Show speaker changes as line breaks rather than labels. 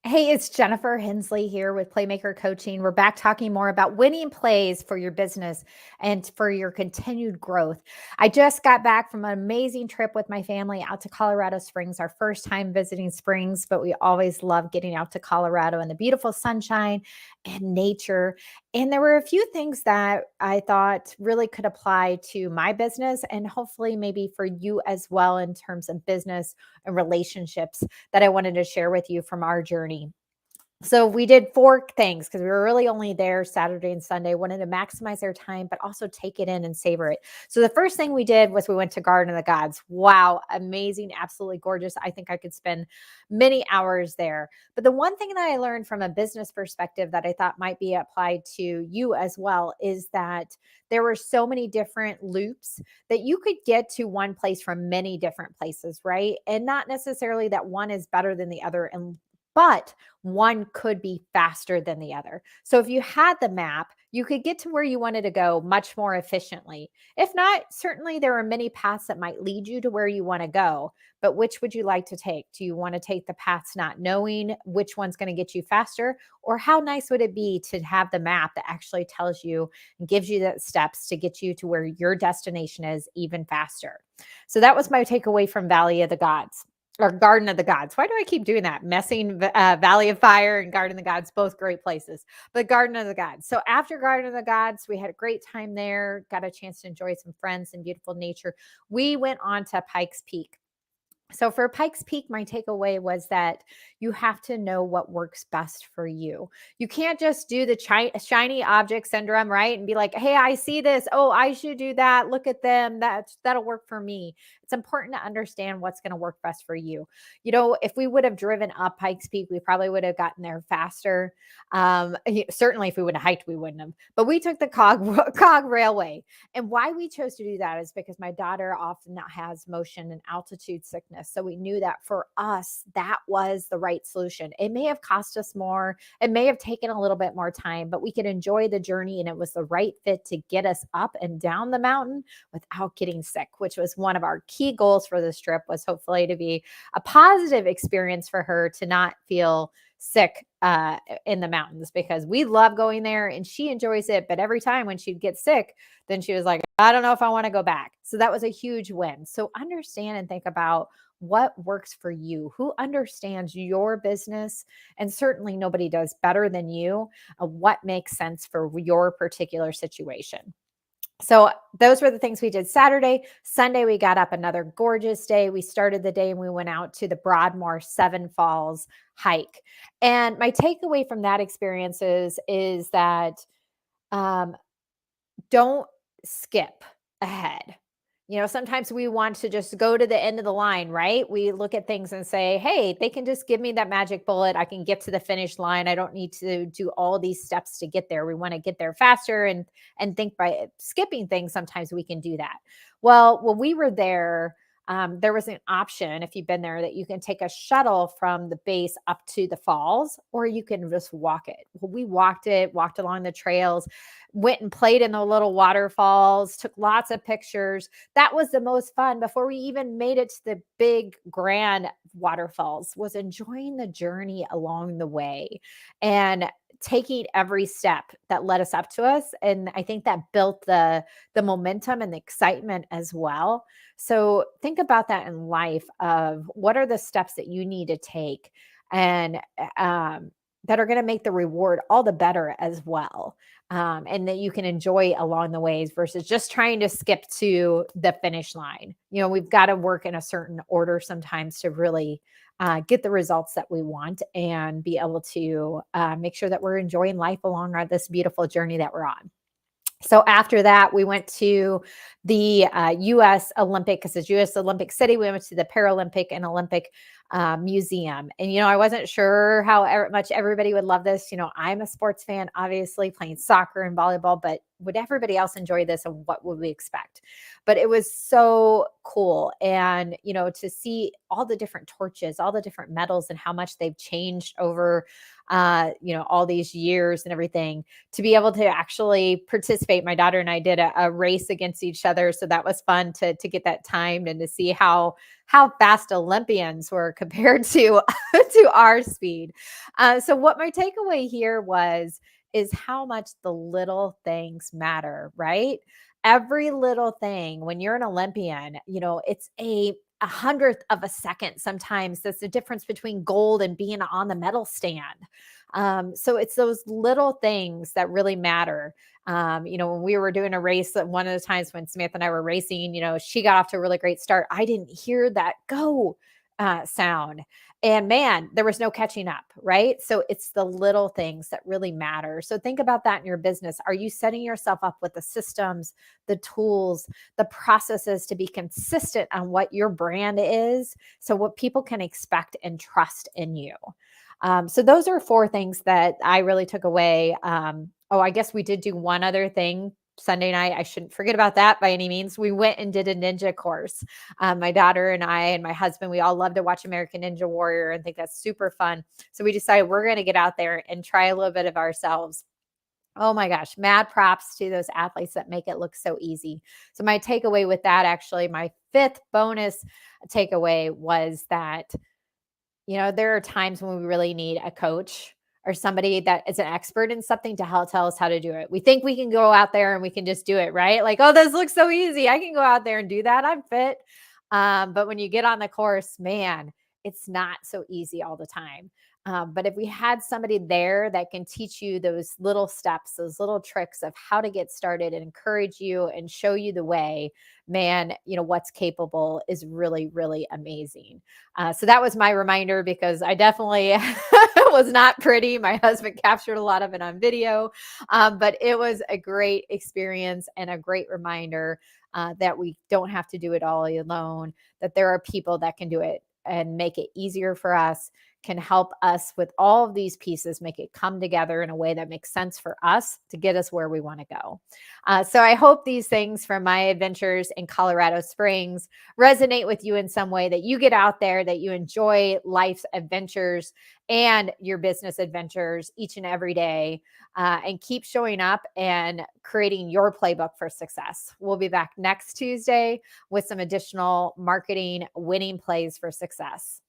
Hey, it's Jennifer Hensley here with Playmaker Coaching. We're back talking more about winning plays for your business and for your continued growth. I just got back from an amazing trip with my family out to Colorado Springs, our first time visiting Springs, but we always love getting out to Colorado and the beautiful sunshine and nature. And there were a few things that I thought really could apply to my business and hopefully maybe for you as well in terms of business and relationships that I wanted to share with you from our journey. So we did 4 things because we were really only there Saturday and Sunday, wanted to maximize our time, but also take it in and savor it. So the first thing we did was we went to Garden of the Gods. Wow, amazing, absolutely gorgeous. I think I could spend many hours there. But the one thing that I learned from a business perspective that I thought might be applied to you as well is that there were so many different loops that you could get to one place from many different places, right? And not necessarily that one is better than the other, and but one could be faster than the other. So if you had the map, you could get to where you wanted to go much more efficiently. If not, certainly there are many paths that might lead you to where you want to go, but which would you like to take? Do you want to take the paths not knowing which one's going to get you faster? Or how nice would it be to have the map that actually tells you and gives you the steps to get you to where your destination is even faster? So that was my takeaway from Valley of the Gods or Garden of the Gods. Why do I keep doing that? Messing Valley of Fire and Garden of the Gods, both great places. But Garden of the Gods. So after Garden of the Gods, we had a great time there, got a chance to enjoy some friends and beautiful nature. We went on to Pikes Peak. So for Pikes Peak, my takeaway was that you have to know what works best for you. You can't just do the shiny object syndrome, right? And be like, hey, I see this. Oh, I should do that. Look at them. That'll work for me. It's important to understand what's going to work best for you. You know, if we would have driven up Pikes Peak, we probably would have gotten there faster. Certainly, if we would have hiked, we wouldn't have. But we took the cog railway. And why we chose to do that is because my daughter often has motion and altitude sickness. So we knew that for us, that was the right solution. It may have cost us more. It may have taken a little bit more time, but we could enjoy the journey and it was the right fit to get us up and down the mountain without getting sick, which was one of our key goals for this trip was hopefully to be a positive experience for her to not feel sick in the mountains because we love going there and she enjoys it. But every time when she'd get sick, then she was like, I don't know if I want to go back. So that was a huge win. So understand and think about what works for you, who understands your business. And certainly nobody does better than you. What makes sense for your particular situation. So those were the things we did Saturday. Sunday, we got up another gorgeous day. We started the day and we went out to the Broadmoor Seven Falls hike. And my takeaway from that experience is that um, don't skip ahead. You know, sometimes we want to just go to the end of the line, right? We look at things and say, hey, they can just give me that magic bullet. I can get to the finish line. I don't need to do all these steps to get there. We want to get there faster and think by skipping things, sometimes we can do that. Well, when we were there was an option, if you've been there, that you can take a shuttle from the base up to the falls, or you can just walk it. Well, we walked along the trails, went and played in the little waterfalls, took lots of pictures. That was the most fun before we even made it to the big grand waterfalls, was enjoying the journey along the way and taking every step that led us up to us. And I think that built the momentum and the excitement as well. So think about that in life of what are the steps that you need to take and that are going to make the reward all the better as well. And that you can enjoy along the ways versus just trying to skip to the finish line. You know, we've got to work in a certain order sometimes to really get the results that we want and be able to make sure that we're enjoying life along this beautiful journey that we're on. So after that, we went to the U.S. Olympic, because it's U.S. Olympic City. We went to the Paralympic and Olympic Museum. And, you know, I wasn't sure how much everybody would love this. You know, I'm a sports fan, obviously, playing soccer and volleyball, but would everybody else enjoy this and what would we expect? But it was so cool. And, you know, to see all the different torches, all the different medals and how much they've changed over, you know, all these years and everything, to be able to actually participate. My daughter and I did a race against each other. So that was fun to get that timed and to see how how fast Olympians were compared to to our speed. So what my takeaway here is how much the little things matter, right? Every little thing when you're an Olympian, it's a hundredth of a second sometimes. That's the difference between gold and being on the medal stand. So it's those little things that really matter. When we were doing a race, one of the times when Samantha and I were racing, she got off to a really great start. I didn't hear that go sound. And man, there was no catching up, right? So it's the little things that really matter. So think about that in your business. Are you setting yourself up with the systems, the tools, the processes to be consistent on what your brand is? So what people can expect and trust in you. So those are four things that I really took away. I guess we did do one other thing Sunday night. I shouldn't forget about that by any means. We went and did a ninja course. My daughter and I and my husband, we all love to watch American Ninja Warrior and think that's super fun. So we decided we're going to get out there and try a little bit of ourselves. Oh my gosh, mad props to those athletes that make it look so easy. So my takeaway with that, actually, my fifth bonus takeaway was that there are times when we really need a coach or somebody that is an expert in something to help tell us how to do it. We think we can go out there and we can just do it, right? Like, oh, this looks so easy. I can go out there and do that. I'm fit. But when you get on the course, man, it's not so easy all the time. But if we had somebody there that can teach you those little steps, those little tricks of how to get started and encourage you and show you the way, man, what's capable is really, really amazing. So that was my reminder because I definitely was not pretty. My husband captured a lot of it on video, but it was a great experience and a great reminder that we don't have to do it all alone, that there are people that can do it and make it easier for us, can help us with all of these pieces, make it come together in a way that makes sense for us to get us where we want to go. So I hope these things from my adventures in Colorado Springs resonate with you in some way, that you get out there, that you enjoy life's adventures and your business adventures each and every day, and keep showing up and creating your playbook for success. We'll be back next Tuesday with some additional marketing winning plays for success.